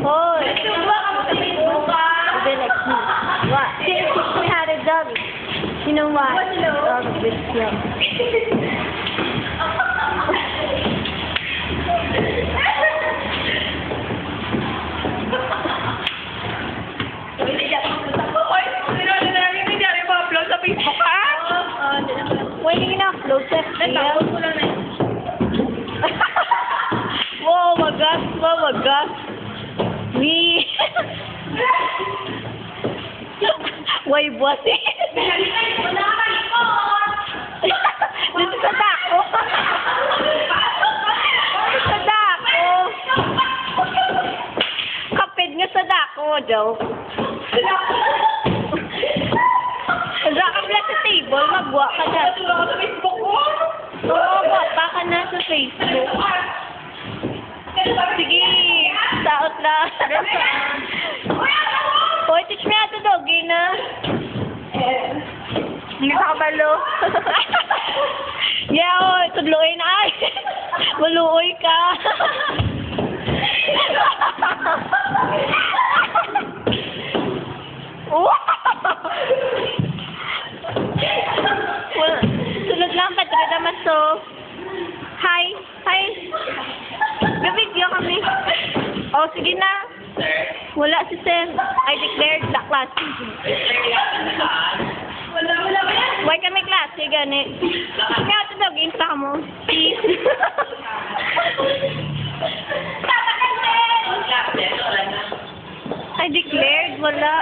Hoy! They like me. What? We had a dog. You know why? Dog with you. Wait, you na-upload sa Natapos ko lang na yun. Wow, wagas, wow, wagas. We. Way buwas eh. Wala ka malikot! Dito sa dako. Sa dako. Kapit nga sa dako, joke. Saka ka sa table, magwa ka na. Natulog ako sa Facebook ko. Oo, bata ka na sa Facebook. Sige, saot na. Hoy, teach me how to doggy na. Hindi ka kabalo. Yeah, oy, tudloy na ay. Maluoy ka. Well, sunod lang, Patrida Maso. Hi. Hi. Gabidyo kami. Oh, sige na. Wala si Sam. I declared the class. Wala ba yan? Why kami klase, gani? Kaya ito daw, insta ka mo. Please. I declared, wala.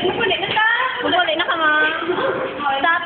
Pupuli na ta! Pupuli na ka, ma. Stop